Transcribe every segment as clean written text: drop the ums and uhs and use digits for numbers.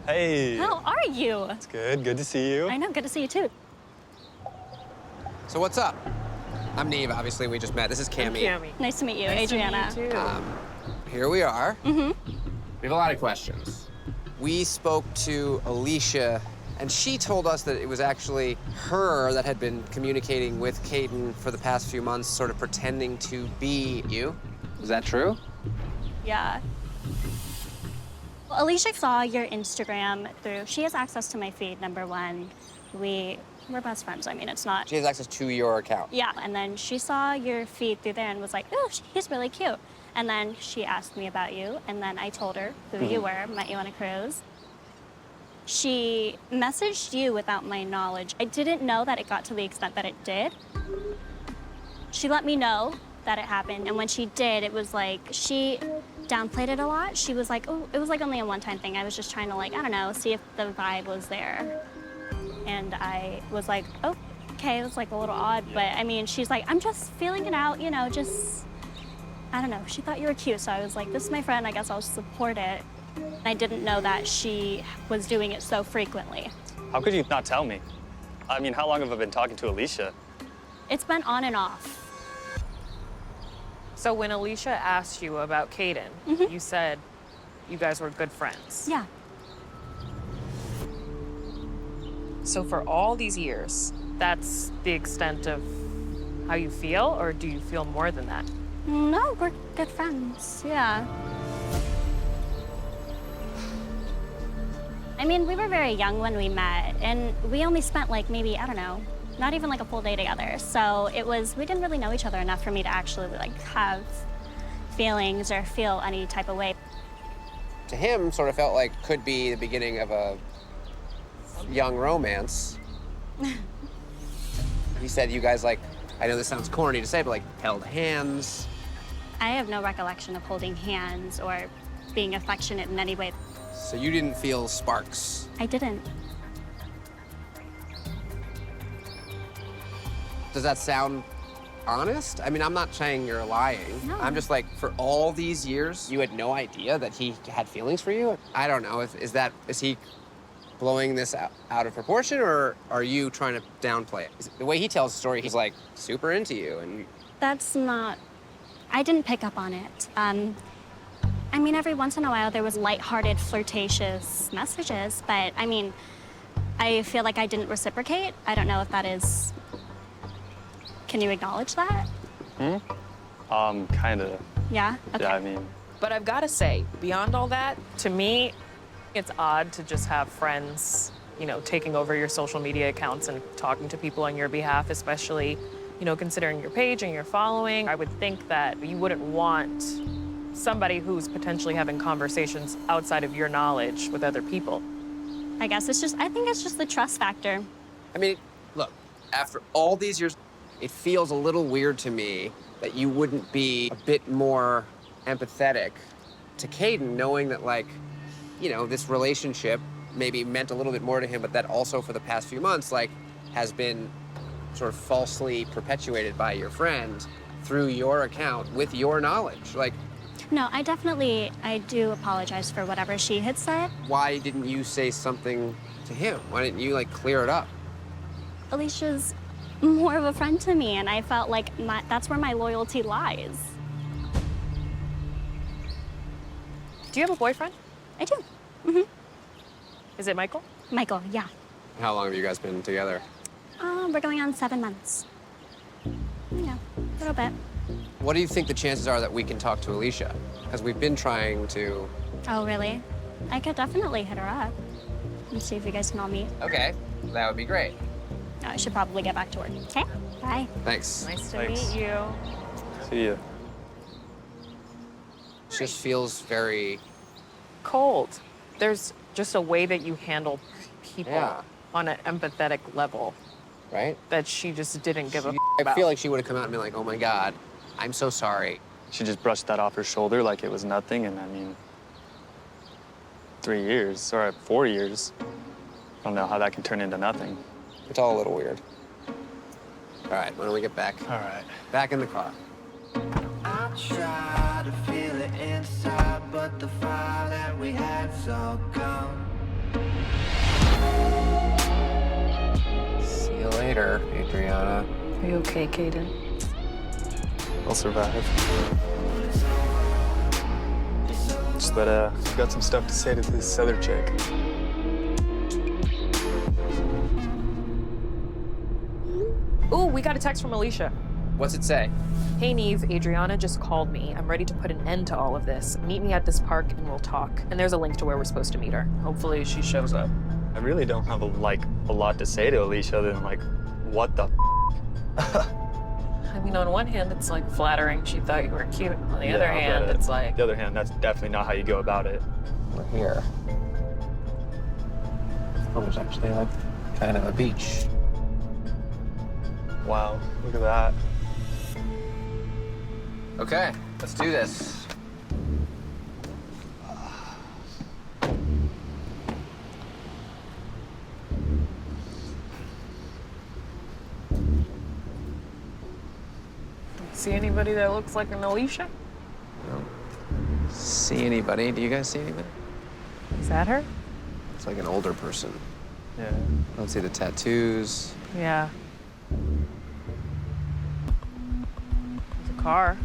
Hey. How are you? It's good. Good to see you. I know, good to see you too. So what's up? I'm Nev, obviously, we just met. This is Kamie. I'm Kamie. Nice to meet you, Nice Adrianna. to meet you too. Here we are. We have a lot of questions. We spoke to Alicia, and she told us that it was actually her that had been communicating with Kaden for the past few months, sort of pretending to be you. Is that true? Yeah. Well, Alicia saw your Instagram through, she has access to my feed, number one. We're best friends. I mean, it's not. She has access to your account. Yeah, and then she saw your feed through there and was like, oh, he's really cute. And then she asked me about you, and then I told her who you were, met you on a cruise. She messaged you without my knowledge. I didn't know that it got to the extent that it did. She let me know that it happened, and when she did, it was like, she downplayed it a lot. She was like, oh, it was like only a one-time thing. I was just trying to, like, I don't know, see if the vibe was there. And I was like, oh, okay, it was like a little odd, but I mean, she's like, I'm just feeling it out, you know, just, I don't know. She thought you were cute, so I was like, this is my friend, I guess I'll support it. I didn't know that she was doing it so frequently. How could you not tell me? I mean, how long have I been talking to Alicia? It's been on and off. So when Alicia asked you about Kaden, you said you guys were good friends. Yeah. So for all these years, that's the extent of how you feel, or do you feel more than that? No, we're good friends, yeah. I mean, we were very young when we met, and we only spent like maybe, I don't know, not even like a full day together. So it was, we didn't really know each other enough for me to actually like have feelings or feel any type of way. To him, sort of felt like could be the beginning of a young romance. He said you guys, like, I know this sounds corny to say, but like held hands. I have no recollection of holding hands or being affectionate in any way. So you didn't feel sparks. I didn't. Does that sound honest? I mean, I'm not saying you're lying. No. I'm just like, for all these years, you had no idea that he had feelings for you? I don't know, is he blowing this out of proportion, or are you trying to downplay it? The way he tells the story, he's like super into you, and That's not, I didn't pick up on it. I mean, every once in a while there was lighthearted, flirtatious messages, but I mean, I feel like I didn't reciprocate. I don't know if that is, can you acknowledge that? Kinda. Yeah? Okay. Yeah, I mean, But I've got to say, beyond all that, to me, it's odd to just have friends, you know, taking over your social media accounts and talking to people on your behalf, especially, you know, considering your page and your following. I would think that you wouldn't want somebody who's potentially having conversations outside of your knowledge with other people. I guess it's just, I think it's just the trust factor. I mean, look, after all these years, it feels a little weird to me that you wouldn't be a bit more empathetic to Kaden, knowing that, like, you know, this relationship maybe meant a little bit more to him, but that also for the past few months, like, has been sort of falsely perpetuated by your friend through your account with your knowledge. Like, No, I do apologize for whatever she had said. why didn't you say something to him? Why didn't you, like, clear it up? Alicia's more of a friend to me, and I felt like that's where my loyalty lies. Do you have a boyfriend? I do. Mm-hmm. Is it Michael? Michael, yeah. How long have you guys been together? We're going on 7 months. Yeah, a little bit. What do you think the chances are that we can talk to Alicia? Because we've been trying to... Oh, really? I could definitely hit her up and see if you guys can all meet. Okay, that would be great. No, I should probably get back to work. Okay? Bye. Thanks. Nice to Thanks. meet you. see you. It just feels very... Cold. There's just a way that you handle people Yeah. on an empathetic level right? that she just didn't give a I about. feel like she would have come out and been like, oh my God, I'm so sorry. She just brushed that off her shoulder like it was nothing, and I mean, 3 years, or 4 years. I don't know how that can turn into nothing. It's all a little weird. All right, why don't we get back? All right. Back in the car. I try to feel it inside, but the fire that we had's all gone. later, Adrianna. Are you okay, Kaden? I'll survive. Just that I've got some stuff to say to this other chick. Ooh, we got a text from Alicia. What's it say? Hey, Nev, Adrianna just called me. I'm ready to put an end to all of this. Meet me at this park and we'll talk. And there's a link to where we're supposed to meet her. Hopefully she shows up. I really don't have a lot to say to Alicia other than like, what the I mean, on one hand, it's like flattering. She thought you were cute. On the other Yeah, hand, but it's like, on the other hand, that's definitely not how you go about it. We're here. Oh, there's actually like kind of a beach. Wow, look at that. Okay, let's do this. see anybody that looks like an Alicia? See anybody? Do you guys see anybody? Is that her? It's like an older person. Yeah. I don't see the tattoos. Yeah. There's a car.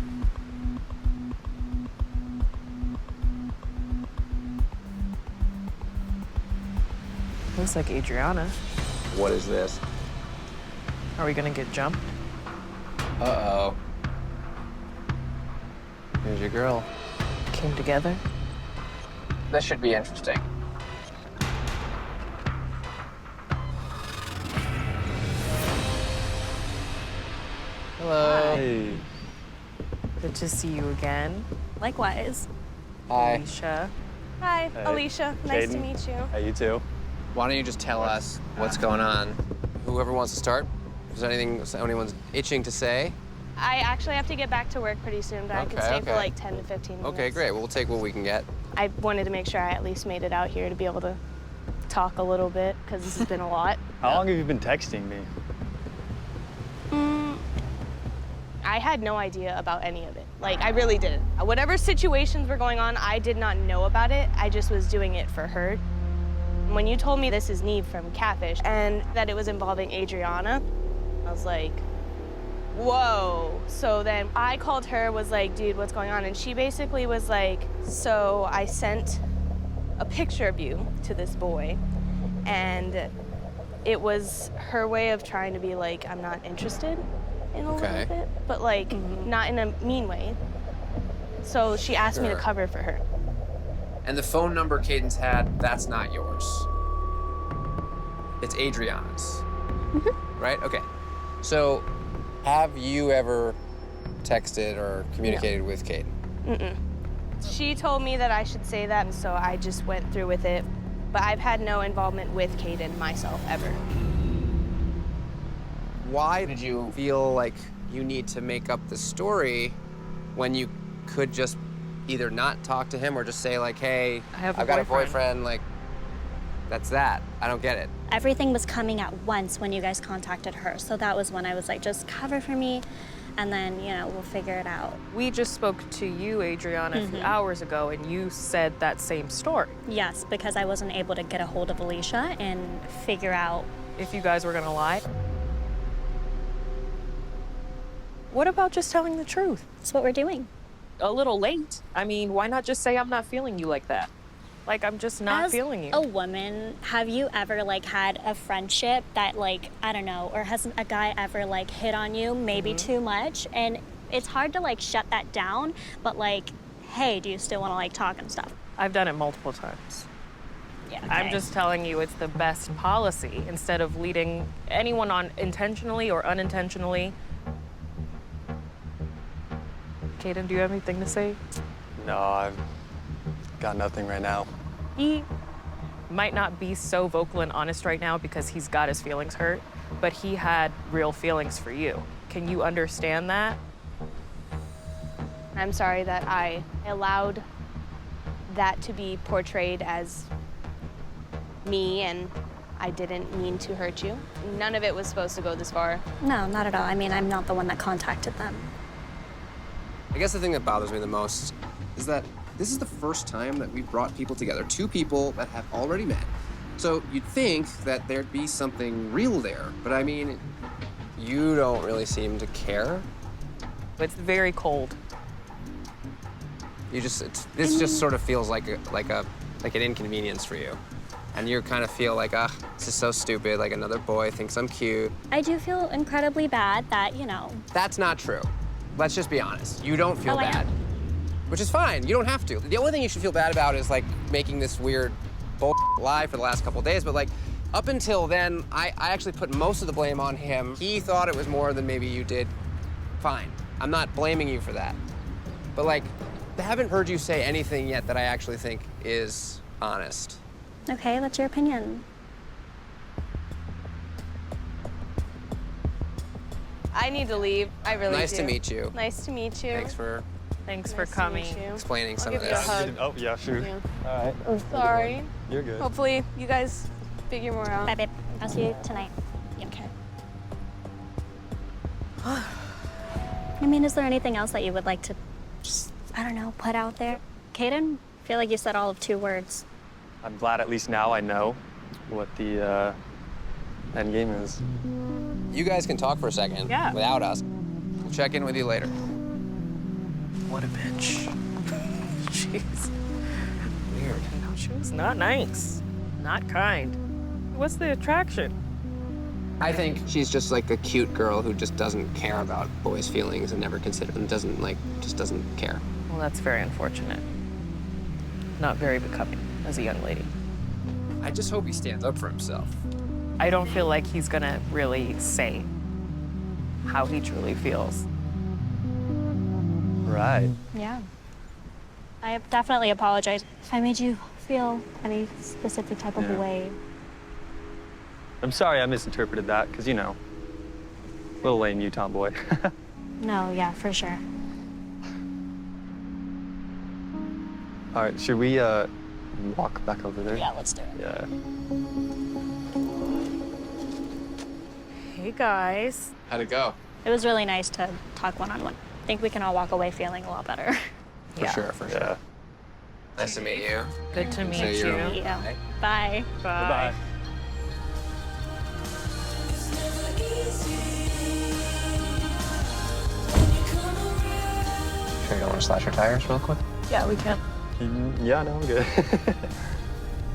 Looks like Adrianna. What is this? Are we gonna get jumped? Uh-oh. Here's your girl. Came together? This should be interesting. Hello. Hey. Good to see you again, Likewise. Hi. Alicia. Hi, Hey, Alicia. Nice to Kaden. meet you. Hey, you too. Why don't you just tell us what's going on? Whoever wants to start. Is there anything anyone's itching to say? I actually have to get back to work pretty soon, but I can Okay, stay for okay. like 10 to 15 minutes. Okay, great. We'll take what we can get. I wanted to make sure I at least made it out here to be able to talk a little bit, because this has been a lot. How long have you been texting me? I had no idea about any of it. Like, I really didn't. Whatever situations were going on, I did not know about it. I just was doing it for her. When you told me this is Nev from Catfish and that it was involving Adrianna, I was like, whoa. So then I called her, was like, dude, what's going on? And she basically was like, so I sent a picture of you to this boy, and it was her way of trying to be like, I'm not interested in a Okay. little bit, but like not in a mean way. So she asked me to Sure. cover for her. And the phone number Caden's had, that's not yours. It's Adriana's. Right? Okay. So, have you ever texted or communicated with Caden? She told me that I should say that, and so I just went through with it. But I've had no involvement with Kaden myself ever. Why did you feel like you need to make up the story when you could just either not talk to him or just say like, hey, I have a I've got a boyfriend. boyfriend, like, that's that. I don't get it. Everything was coming at once when you guys contacted her. So that was when I was like, just cover for me, and then, you know, we'll figure it out. We just spoke to you, Adrianna, a few hours ago, and you said that same story. Yes, because I wasn't able to get a hold of Alicia and figure out. If you guys were gonna lie. What about just telling the truth? That's what we're doing. A little late. I mean, why not just say I'm not feeling you like that? Like, I'm just not As feeling you. a woman, have you ever like had a friendship that like, I don't know, or has a guy ever like hit on you, maybe too much? And it's hard to like shut that down, but like, hey, do you still want to like talk and stuff? I've done it multiple times. Yeah. I'm okay. just telling you it's the best policy instead of leading anyone on intentionally or unintentionally. Kaden, do you have anything to say? No, I've got nothing right now. He might not be so vocal and honest right now because he's got his feelings hurt, but he had real feelings for you. Can you understand that? I'm sorry that I allowed that to be portrayed as me, and I didn't mean to hurt you. None of it was supposed to go this far. No, not at all. I mean, I'm not the one that contacted them. I guess the thing that bothers me the most is that this is the first time that we've brought people together. Two people that have already met, So you'd think that there'd be something real there, but I mean, you don't really seem to care. It's very cold. This just sort of feels like an inconvenience for you. And you kind of feel like, this is so stupid, like another boy thinks I'm cute. I do feel incredibly bad that, you know. That's not true. Let's just be honest. You don't feel Oh, I bad. am. Which is fine, you don't have to. The only thing you should feel bad about is like making this weird lie for the last couple of days, but like up until then, I actually put most of the blame on him. He thought it was more than maybe you did. Fine, I'm not blaming you for that. But like, I haven't heard you say anything yet that I actually think is honest. Okay, that's your opinion. I need to leave. I really do. Nice to meet you. Nice to meet you. Thanks for Thanks Nice for to coming. meet you. explaining I'll some of give you a this. hug. Oh, yeah, sure. Yeah. All right. I'm sorry. You're good. Hopefully you guys figure more out. Bye, babe. I'll see you tonight. Okay. I mean, is there anything else that you would like to just, I don't know, put out there? Kaden, I feel like you said all of 2 words. I'm glad at least now I know what the end game is. You guys can talk for a second Yeah. without us. We'll check in with you later. What a bitch. Jeez. Weird. She was not nice. Not kind. What's the attraction? I think she's just like a cute girl who just doesn't care about boys' feelings and never consider them, just doesn't care. Well, that's very unfortunate. Not very becoming as a young lady. I just hope he stands up for himself. I don't feel like he's gonna really say how he truly feels. Right. Yeah. I definitely apologize if I made you feel any specific type of Yeah. way. I'm sorry I misinterpreted that, because, you know, little lame Utah boy. No, yeah, for sure. All right, should we walk back over there? Yeah, let's do it. Yeah. Hey, guys. How'd it go? It was really nice to talk one-on-one. I think we can all walk away feeling a lot better. For sure, for sure. Yeah. Nice to meet you. Good to meet So you. you're- Yeah. Bye. Bye-bye. Sure you don't want to slash your tires real quick? Yeah, we can. Yeah, no, I'm good.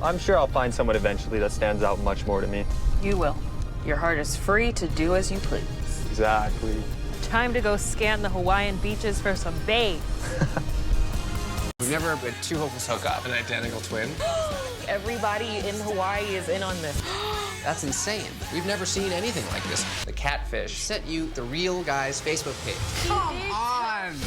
I'm sure I'll find someone eventually that stands out much more to me. You will. Your heart is free to do as you please. Exactly. Time to go scan the Hawaiian beaches for some babes. We've never had 2 hopeless hook up. An identical twin? Everybody in Hawaii is in on this. That's insane. We've never seen anything like this. The Catfish sent you the real guy's Facebook page. Come on!